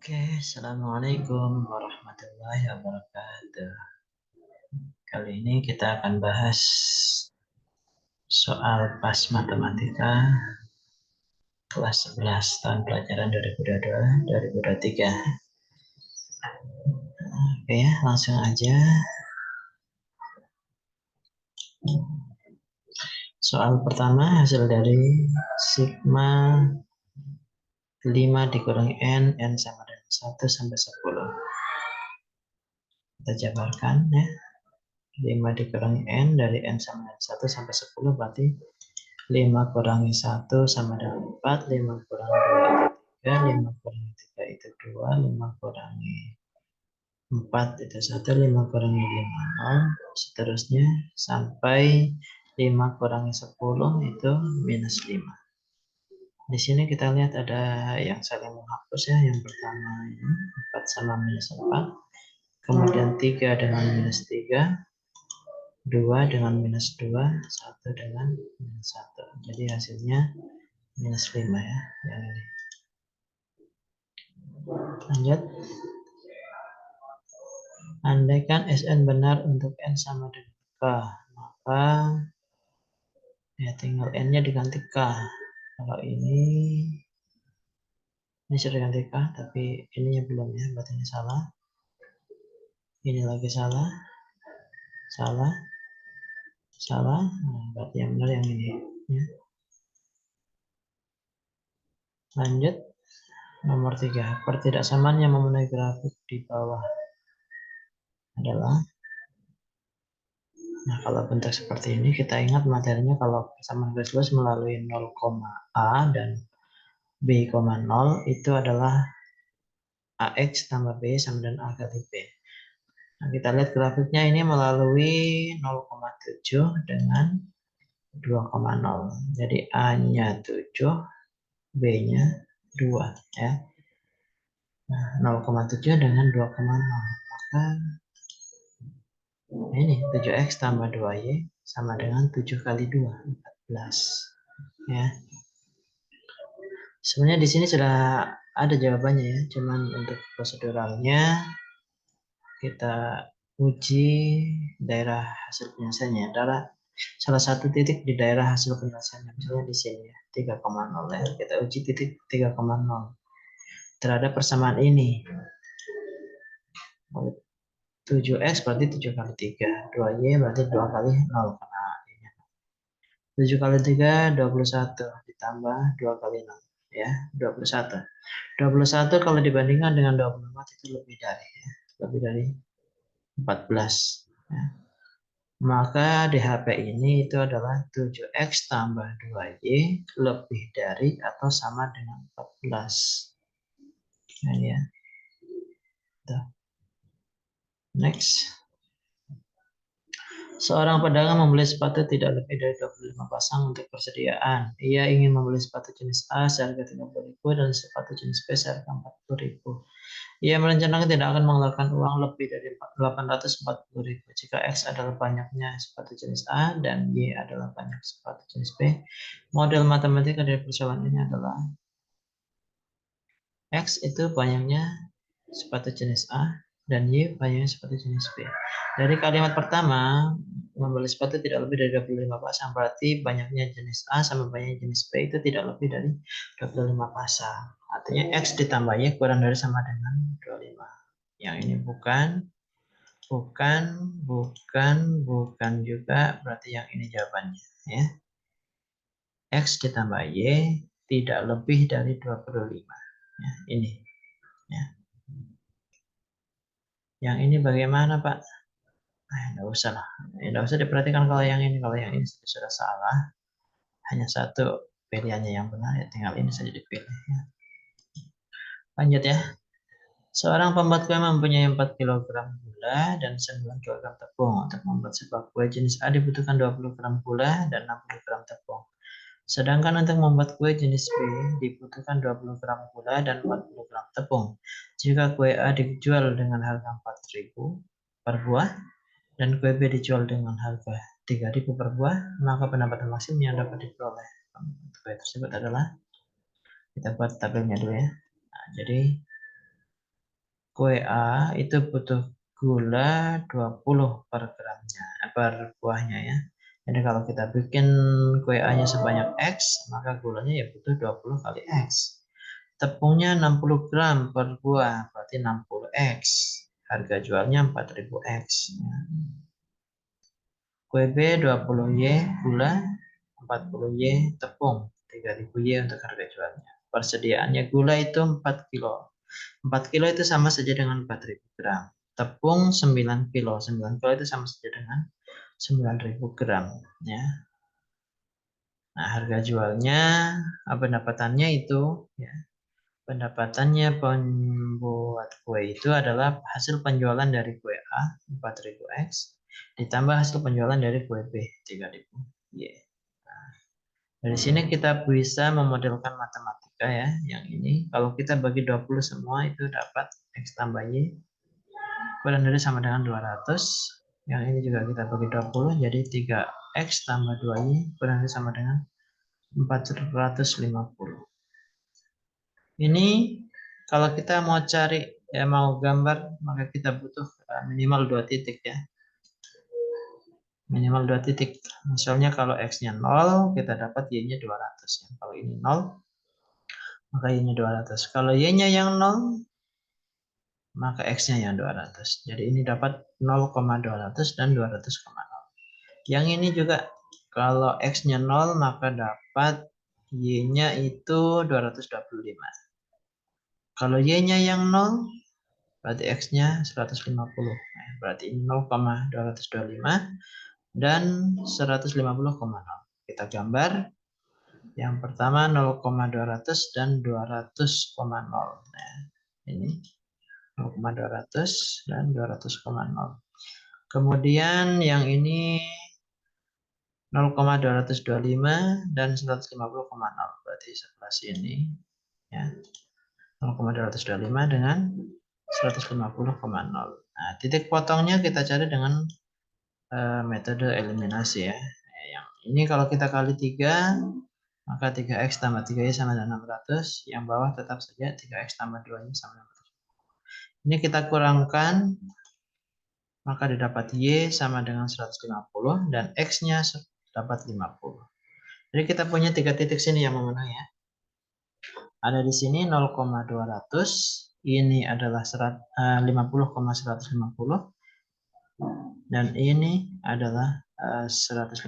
Oke, assalamualaikum warahmatullahi wabarakatuh. Kali ini kita akan bahas soal pas matematika kelas 11 tahun pelajaran 2022-2023. Oke ya, langsung aja. Soal pertama hasil dari sigma 5 dikurangi n sama dengan 1 sampai 10. Kita jabarkan ya. 5 dikurangi n dari n sama dengan 1 sampai 10 berarti 5 kurangi 1 sama dengan 4, 5 kurangi 2 itu 3, 5 kurangi 3 itu 2, 5 kurangi 4 itu 1, 5 kurangi 5, 0, seterusnya sampai 5 kurangi 10 itu minus 5. Di sini kita lihat ada yang saling menghapus ya. Yang pertama ini 4 sama minus 4, kemudian 3 dengan minus 3, 2 dengan minus 2, 1 dengan minus 1. Jadi hasilnya minus 5 ya, yang ini. Lanjut. Andaikan Sn benar untuk n sama dengan k, maka ya tinggal n-nya diganti k. Kalau ini sudah diganti k, tapi ininya belum ya, berarti ini salah. Ini lagi salah, salah, salah. Nah, berarti yang benar yang ini. Ya. Lanjut. Nomor 3. Pertidaksamaan yang memenuhi grafik di bawah adalah, nah kalau bentuk seperti ini kita ingat materinya kalau persamaan garis lurus melalui 0, A dan B, 0 itu adalah AX tambah B sama dengan A kali B. Nah, kita lihat grafiknya ini melalui 0,7 dengan 2,0. Jadi A-nya 7, B-nya 2 ya. Nah, 0,7 dengan 2,0. Maka ini 7X tambah 2Y sama dengan 7 kali 2, 14. Ya. Sebenarnya di sini sudah ada jawabannya ya, cuman untuk proseduralnya kita uji daerah hasil penyelesaiannya. Adalah salah satu titik di daerah hasil penyelesaiannya, misalnya di sini ya, 3,0 ya. Kita uji titik 3,0 terhadap persamaan ini. 7X berarti 7 kali 3, 2Y berarti 2 kali 0 karena 7 kali 3, 21 ditambah 2 kali 0 ya, 21. 21 kalau dibandingkan dengan 24 itu lebih dari 14 ya. Maka DHP ini itu adalah 7X tambah 2Y lebih dari atau sama dengan 14. Nah, ya. Tuh. Next. Seorang pedagang membeli sepatu tidak lebih dari 25 pasang untuk persediaan. Ia ingin membeli sepatu jenis A seharga 30.000 dan sepatu jenis B seharga 40.000. Ia merencanakan tidak akan mengeluarkan uang lebih dari 840.000 jika X adalah banyaknya sepatu jenis A dan Y adalah banyak sepatu jenis B. Model matematika dari persoalan ini adalah X itu banyaknya sepatu jenis A dan Y banyaknya sepatu jenis B. Dari kalimat pertama, membeli sepatu tidak lebih dari 25 pasang, berarti banyaknya jenis A sama banyaknya jenis B itu tidak lebih dari 25 pasang. Artinya X ditambah Y kurang dari sama dengan 25. Yang ini bukan juga, berarti yang ini jawabannya. Ya. X ditambah Y tidak lebih dari 25. Ya, ini. Ya. Yang ini bagaimana, Pak? Nggak usah lah. Nggak usah diperhatikan kalau yang ini. Kalau yang ini sudah salah. Hanya satu pilihannya yang benar. Ya tinggal ini saja dipilih. Ya. Lanjut ya. Seorang pembuat kue mempunyai 4 kg gula dan 9 kg tepung. Untuk membuat sebuah kue jenis A dibutuhkan 20 gram gula dan 60 gram tepung. Sedangkan untuk membuat kue jenis B dibutuhkan 20 gram gula dan 40 gram tepung. Jika kue A dijual dengan harga 4.000 per buah dan kue B dijual dengan harga 3.000 per buah, maka pendapatan maksimum yang dapat diperoleh kue tersebut adalah, kita buat tabelnya dulu ya. Nah, jadi kue A itu butuh gula 20 per gramnya, per buahnya ya. Jadi kalau kita bikin kue A-nya sebanyak X, maka gulanya ya butuh 20 kali X. Tepungnya 60 gram per buah, berarti 60X. Harga jualnya 4000X. Kue B 20Y gula, 40Y tepung, 3000Y untuk harga jualnya. Persediaannya gula itu 4 kilo. 4 kilo itu sama saja dengan 4000 gram. Tepung 9 kilo. 9 kilo itu sama saja dengan 9000 gram. Ya. Nah, harga jualnya, pendapatannya itu, ya, pendapatannya pembuat kue itu adalah hasil penjualan dari kue A 4000X ditambah hasil penjualan dari kue B 3000Y. Nah, dari sini kita bisa memodelkan matematika ya. Yang ini kalau kita bagi 20 semua itu dapat X tambah Y kurang dari sama dengan 200. Yang ini juga kita bagi 20 jadi 3X tambah 2Y kurang dari sama dengan 450. Ini kalau kita mau cari ya mau gambar maka kita butuh minimal 2 titik ya. Minimal 2 titik. Misalnya kalau X-nya 0 kita dapat Y-nya 200 ya. Kalau ini 0 maka Y-nya 200. Kalau Y-nya yang 0 maka X-nya yang 200. Jadi ini dapat 0,200 dan 200,0. Yang ini juga kalau X-nya 0 maka dapat Y-nya itu 225. Kalau Y-nya yang 0 berarti X-nya 150. Berarti ini 0,225 dan 150,0. Kita gambar. Yang pertama 0,200 dan 200,0. Nah, ini 0,200 dan 200,0. Kemudian yang ini 0,225 dan 150,0. Berarti sebelah sini ya. 0,225 dengan 150,0. Nah, titik potongnya kita cari dengan metode eliminasi ya. Yang ini kalau kita kali 3 maka 3X tambah 3Y sama dengan 600. Yang bawah tetap saja 3X tambah 2Y sama dengan 600. Ini kita kurangkan maka didapat Y sama dengan 150 dan X-nya dapat 50. Jadi kita punya 3 titik sini yang memenuhi ya. Ada di sini 0,200, ini adalah 50,150 dan ini adalah 150,0.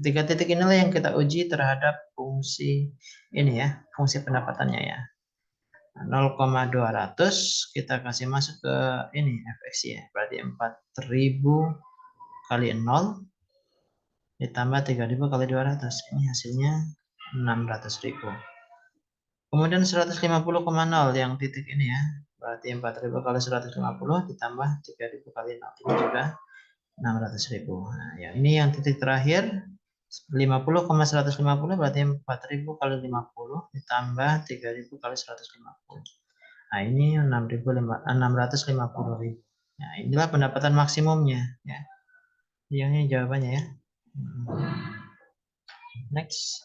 Tiga titik inilah yang kita uji terhadap fungsi ini ya, fungsi pendapatannya ya. 0,200 kita kasih masuk ke ini fx ya, berarti 4000 kali 0 ditambah 3000 kali 200. Ini hasilnya 600.000. Kemudian 150,0 yang titik ini ya, berarti 4000 kali 150 ditambah 3000 kali 0 ini juga 600.000. Nah, yang ini yang titik terakhir 50,150 berarti 4000 kali 50 ditambah 3000 kali 150. Nah, ini 650.000. Nah, inilah pendapatan maksimumnya ya. Yang ini jawabannya ya. Next.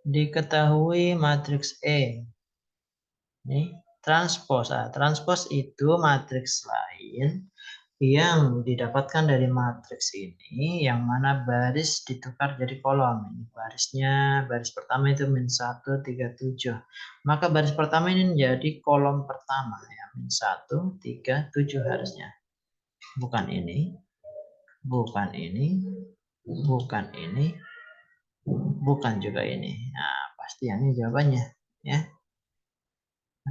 Diketahui matriks E. Ini transpos. Transpos itu matriks lain yang didapatkan dari matriks ini yang mana baris ditukar jadi kolom. Ini barisnya, baris pertama itu min 1, 3, 7. Maka baris pertama ini menjadi kolom pertama ya, min 1, 3, 7 harusnya. Bukan ini, bukan ini, bukan ini, bukan juga ini. Nah, pasti yang ini jawabannya ya.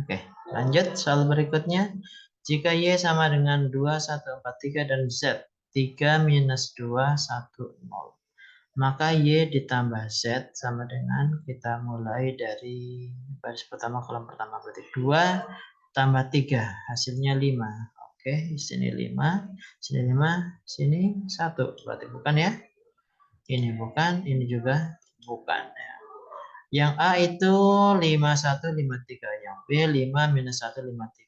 Oke, lanjut soal berikutnya. Jika Y sama dengan 2, 1, 4, 3 dan Z 3 minus 2, 1, 0. Maka Y ditambah Z sama dengan kita mulai dari baris pertama kolom pertama berarti 2 tambah 3 hasilnya 5. Oke, di sini 5, sini 5, sini 1. Berarti bukan ya? Ini bukan, ini juga bukan ya. Yang A itu 5153, yang B 5 minus 1, 53.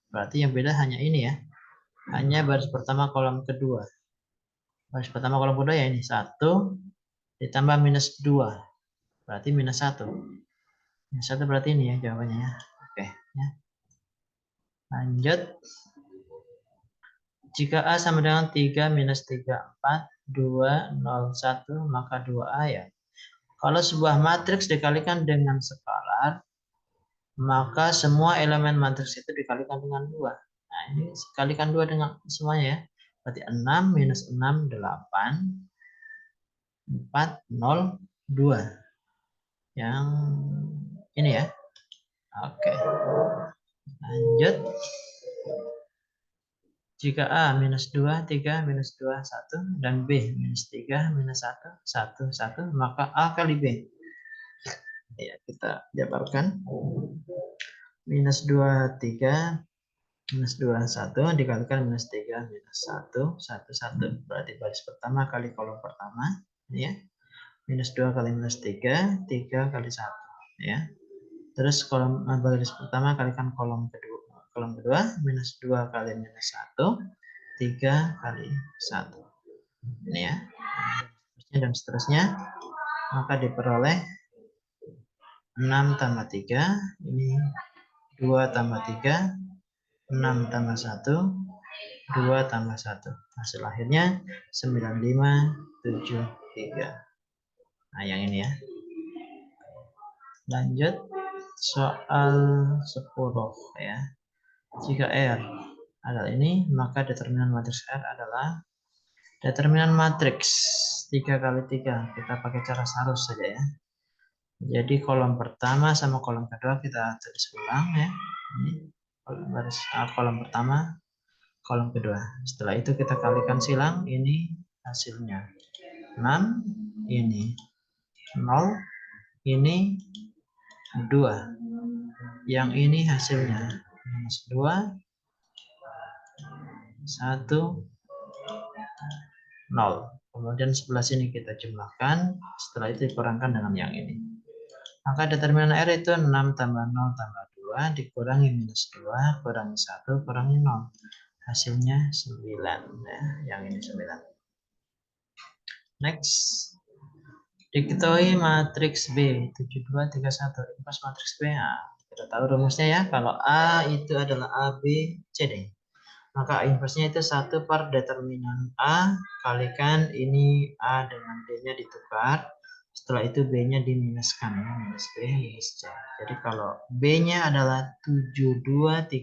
Berarti yang beda hanya ini ya. Hanya baris pertama kolom kedua. Baris pertama kolom kedua ya ini 1 ditambah minus 2. Berarti minus 1. Minus 1 berarti ini ya jawabannya ya. Oke ya. Lanjut. Jika A sama dengan 3 minus 3, 4, 2, 0, 1, maka 2A ya. Kalau sebuah matriks dikalikan dengan skalar, maka semua elemen matriks itu dikalikan dengan 2. Nah, ini kalikan 2 dengan semuanya ya. Berarti 6 minus 6, 8, 4, 0, 2. Yang ini ya. Oke. Lanjut. Jika A minus 2, 3, minus 2, 1, dan B minus 3, minus 1, 1, 1, maka A kali B. Ya, kita jabarkan. Minus 2, 3, minus 2, 1, dikalikan minus 3, minus 1, 1, 1. Berarti baris pertama kali kolom pertama. Ya. Minus 2 kali minus 3, 3 kali 1. Ya. Terus kolom baris pertama kalikan kolom kedua. Kolom kedua, minus 2 kali minus 1, 3 kali 1. Ini ya. Dan seterusnya. Maka diperoleh 6 tambah 3. Ini 2 tambah 3. 6 tambah 1. 2 tambah 1. Hasil akhirnya 9573. Nah, yang ini ya. Lanjut. Soal 10 ya. Jika R adalah ini, maka determinan matriks R adalah determinan matriks 3 kali 3. Kita pakai cara sarus saja ya. Jadi kolom pertama sama kolom kedua kita tulis ulang ya. Ini kolom pertama, kolom kedua. Setelah itu kita kalikan silang, ini hasilnya 6, ini 0, ini 2. Yang ini hasilnya minus 2, 1, 0. Kemudian sebelah sini kita jumlahkan, setelah itu dikurangkan dengan yang ini. Maka determinan R itu 6 tambah 0 tambah 2 dikurangi minus 2 kurangi 1 kurangi 0. Hasilnya 9. Ya, yang ini 9. Next. Diketahui matriks B 7231. Inverse matriks B. Nah, kita tahu rumusnya ya. Kalau A itu adalah A, B, C, D. Maka inversenya itu 1 per determinan A kalikan ini A dengan D-nya ditukar. Setelah itu B-nya diminuskan ya, minus B, minus C. Jadi kalau B-nya adalah 7231,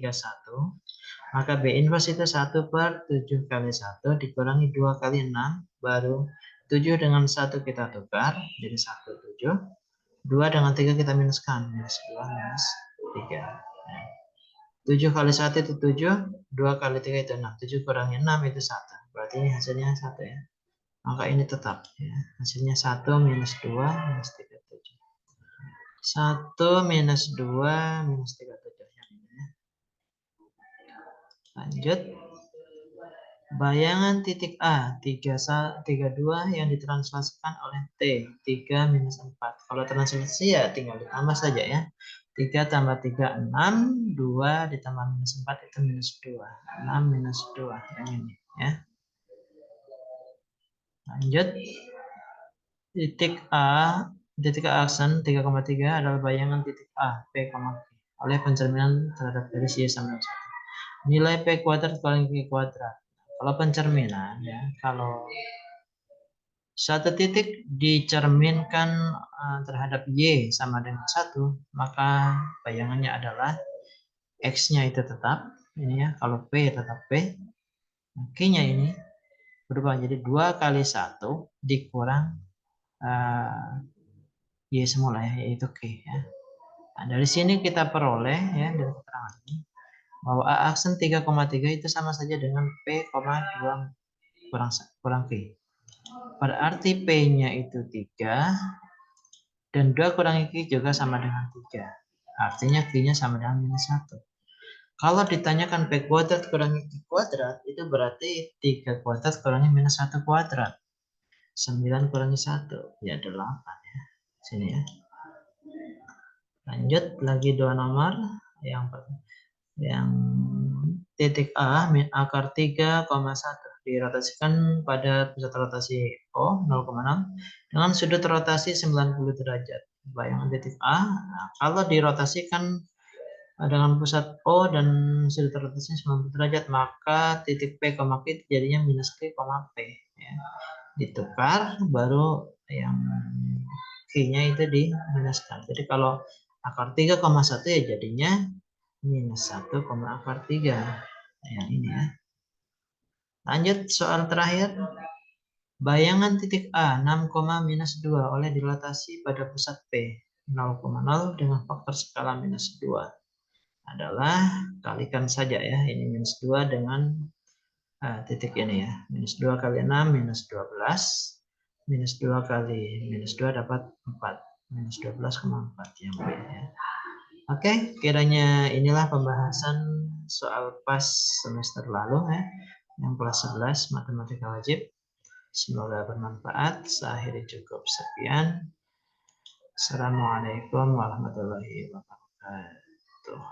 maka B inverse itu 1 per 7 kali 1 dikurangi 2 kali 6, baru 7 dengan 1 kita tukar, jadi 1, 7. 2 dengan 3 kita minuskan, minus 2, minus 3. 7 kali 1 itu 7, 2 kali 3 itu 6. 7 kurangi 6 itu 1. Berarti ini hasilnya 1 ya. Maka ini tetap ya. Hasilnya 1 minus 2 minus 37. 1 minus 2 minus 37 yang ini ya. Lanjut. Bayangan titik A 32 yang ditranslasikan oleh T 3 minus 4. Kalau translasi ya tinggal ditambah saja ya. 3 tambah 3, 6. 2 ditambah minus 4 itu minus 2. 6 minus 2. Yang ini ya. Lanjut. Titik aksen 3,3 adalah bayangan titik A, P, Q oleh pencerminan terhadap garis Y sama 1. Nilai P kuadrat kali Q kuadrat. Kalau pencerminan ya, kalau satu titik dicerminkan terhadap Y sama dengan 1, maka bayangannya adalah X-nya itu tetap, ini ya, kalau P tetap P, Q-nya ini berubah jadi 2 kali 1 dikurang Y semula ya, yaitu Q ya. Nah, dari sini kita peroleh ya, dari keterangan ini, bahwa A aksen 3,3 itu sama saja dengan P, 2 kurang Q. Berarti P-nya itu 3, dan 2 kurangi Q juga sama dengan 3. Artinya Q-nya sama dengan minus 1. Kalau ditanyakan P kuadrat kurangi Q kuadrat, itu berarti 3 kuadrat kurangi minus 1 kuadrat. 9 kurangi 1, ya 8 ya. Sini ya. Lanjut lagi 2 nomor. Yang titik A min akar 3,1 dirotasikan pada pusat rotasi O 0,6 dengan sudut rotasi 90 derajat. Bayangan titik A, nah, kalau dirotasikan dengan pusat O dan sudut rotasnya 90 derajat, maka titik P, Q jadinya minus Q, P. Ya. Ditukar, baru yang Q-nya itu diminuskan. Jadi kalau akar 3,1 ya jadinya minus 1, akar 3. Yang ini ya. Lanjut soal terakhir. Bayangan titik A 6, minus 2 oleh dilatasi pada pusat P 0,0 dengan faktor skala minus 2 adalah, kalikan saja ya, ini minus 2 dengan titik ini ya. Minus 2 kali 6 minus 12. Minus 2 kali minus 2 dapat 4. Minus 12,4 yang B ya. Oke, kiranya inilah pembahasan soal pas semester lalu ya. Yang kelas 11 matematika wajib. Semoga bermanfaat. Saya akhiri cukup sekian. Assalamualaikum warahmatullahi wabarakatuh.